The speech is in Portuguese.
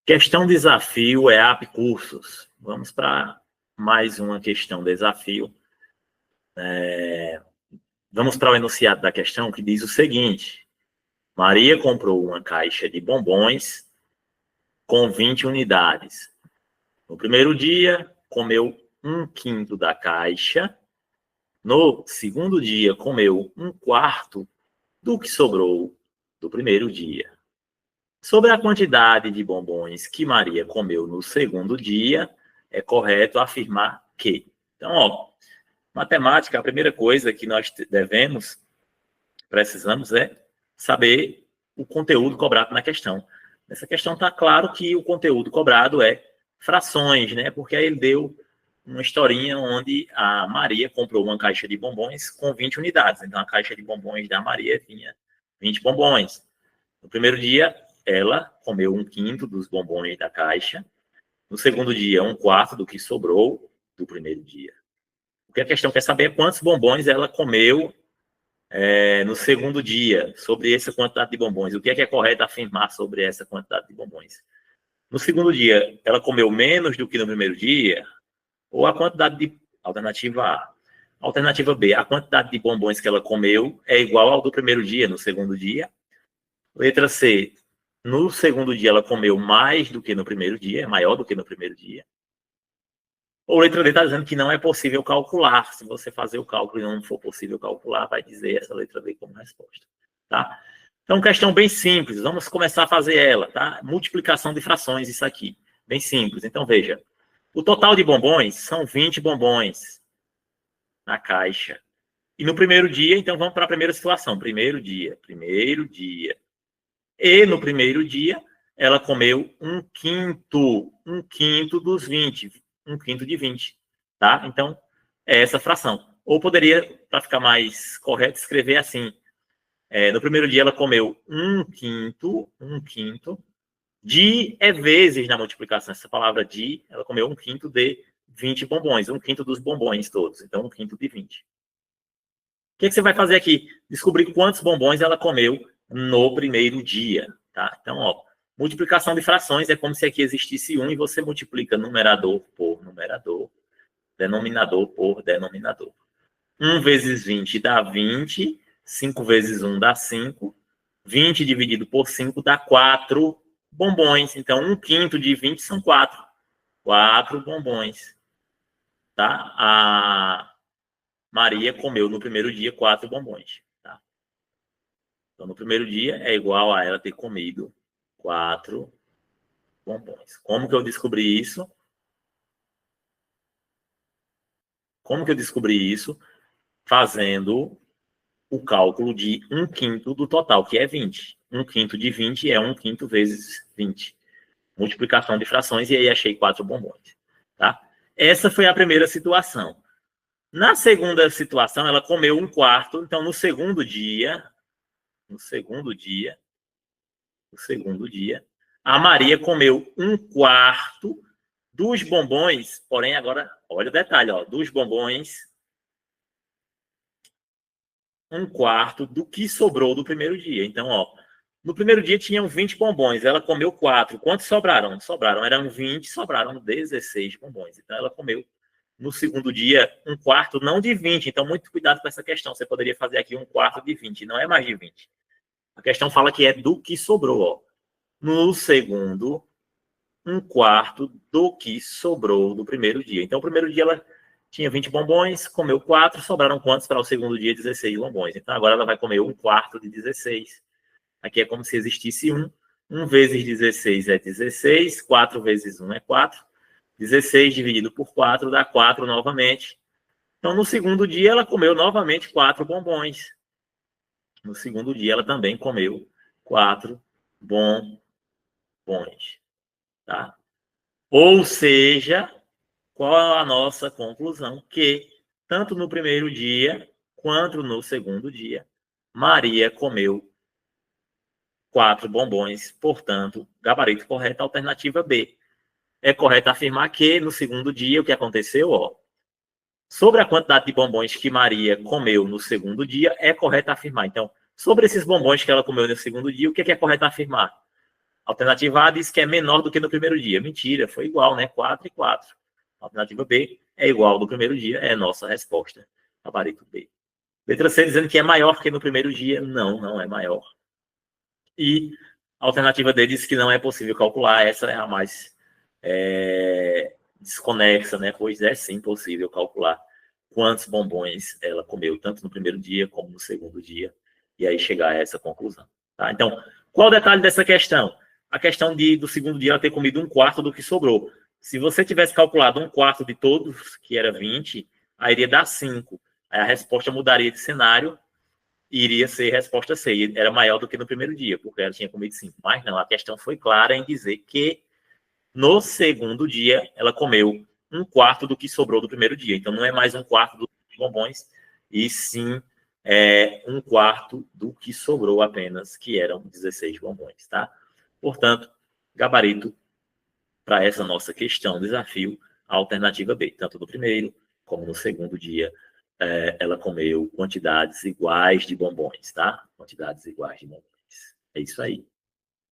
Questão desafio é AP Cursos. Vamos para mais uma questão desafio. Vamos para o enunciado da questão, que diz o seguinte: Maria comprou uma caixa de bombons com 20 unidades. No primeiro dia, comeu 1/5 da caixa. No segundo dia, comeu 1/4 do que sobrou do primeiro dia. Sobre a quantidade de bombons que Maria comeu no segundo dia, é correto afirmar que. Então, matemática, a primeira coisa que nós precisamos é saber o conteúdo cobrado na questão. Nessa questão está claro que o conteúdo cobrado é frações, né? Porque aí ele deu uma historinha onde a Maria comprou uma caixa de bombons com 20 unidades. Então, a caixa de bombons da Maria tinha 20 bombons. No primeiro dia, ela comeu 1/5 dos bombons da caixa. No segundo dia, 1/4 do que sobrou do primeiro dia. O que a questão quer saber é quantos bombons ela comeu no segundo dia, sobre essa quantidade de bombons. O que é correto afirmar sobre essa quantidade de bombons? No segundo dia, ela comeu menos do que no primeiro dia? Ou a quantidade de... Alternativa A. Alternativa B, a quantidade de bombons que ela comeu é igual ao do primeiro dia, no segundo dia? Letra C, no segundo dia ela comeu mais do que no primeiro dia, é maior do que no primeiro dia. Ou letra D está dizendo que não é possível calcular. Se você fazer o cálculo e não for possível calcular, vai dizer essa letra D como resposta. Tá? Então, questão bem simples. Vamos começar a fazer ela. Tá? Multiplicação de frações, isso aqui. Bem simples. Então, veja. O total de bombons são 20 bombons na caixa. E no primeiro dia, então vamos para a primeira situação. Primeiro dia. E no primeiro dia, ela comeu 1/5 dos 20. 1/5 de 20. Tá? Então, é essa fração. Ou poderia, para ficar mais correto, escrever assim. No primeiro dia, ela comeu 1/5 de vezes na multiplicação. Essa palavra de, ela comeu 1/5 de 20 bombons. 1/5 dos bombons todos. Então, 1/5 de 20. O que você vai fazer aqui? Descobrir quantos bombons ela comeu no primeiro dia. Tá? Então, multiplicação de frações é como se aqui existisse 1 e você multiplica numerador por numerador, denominador por denominador. 1 vezes 20 dá 20, 5 vezes 1 dá 5, 20 dividido por 5 dá 4 bombons. Então, 1/5 de 20 são 4. 4 bombons. Tá? A Maria comeu no primeiro dia 4 bombons. Tá? Então, no primeiro dia é igual a ela ter comido 4 bombons. Como que eu descobri isso? Fazendo o cálculo de 1/5 do total, que é 20. 1/5 de 20 é 1/5 vezes 20. Multiplicação de frações, e aí achei 4 bombons. Tá? Essa foi a primeira situação. Na segunda situação, ela comeu 1/4. Então, no segundo dia, a Maria comeu 1/4 dos bombons, porém, agora, olha o detalhe, dos bombons, 1/4 do que sobrou do primeiro dia. Então, no primeiro dia tinham 20 bombons, ela comeu 4. Quantos sobraram? Eram 20, sobraram 16 bombons. Então, ela comeu, no segundo dia, 1/4, não de 20. Então, muito cuidado com essa questão. Você poderia fazer aqui 1/4 de 20, não é mais de 20. A questão fala que é do que sobrou. No segundo, 1/4 do que sobrou do primeiro dia. Então, o primeiro dia ela tinha 20 bombons, comeu 4, sobraram quantos para o segundo dia? 16 bombons. Então, agora ela vai comer 1/4 de 16. Aqui é como se existisse 1. 1 vezes 16 é 16, 4 vezes 1 é 4. 16 dividido por 4 dá 4 novamente. Então, no segundo dia, ela comeu novamente 4 bombons. No segundo dia, ela também comeu 4 bombons. Tá? Ou seja, qual a nossa conclusão? Que tanto no primeiro dia quanto no segundo dia, Maria comeu 4 bombons. Portanto, gabarito correto, alternativa B. É correto afirmar que no segundo dia, o que aconteceu? Sobre a quantidade de bombons que Maria comeu no segundo dia, é correto afirmar. Então, sobre esses bombons que ela comeu no segundo dia, o que é correto afirmar? Alternativa A diz que é menor do que no primeiro dia. Mentira, foi igual, né? 4 e 4. Alternativa B é igual ao do primeiro dia, é a nossa resposta. Gabarito B. Letra C dizendo que é maior que no primeiro dia. Não, não é maior. E a alternativa D diz que não é possível calcular. Essa é a mais desconexa, né? Pois é sim possível calcular quantos bombons ela comeu, tanto no primeiro dia como no segundo dia, e aí chegar a essa conclusão. Tá? Então, qual o detalhe dessa questão? A questão do segundo dia ela ter comido 1/4 do que sobrou. Se você tivesse calculado 1/4 de todos, que era 20, aí iria dar 5. Aí a resposta mudaria de cenário e iria ser resposta C. Era maior do que no primeiro dia, porque ela tinha comido 5. Mas não, a questão foi clara em dizer que no segundo dia ela comeu 1/4 do que sobrou do primeiro dia. Então não é mais 1/4 dos bombons, e sim 1/4 do que sobrou apenas, que eram 16 bombons, tá? Portanto, gabarito para essa nossa questão, desafio, a alternativa B. Tanto no primeiro como no segundo dia, ela comeu quantidades iguais de bombons, tá? Quantidades iguais de bombons. É isso aí.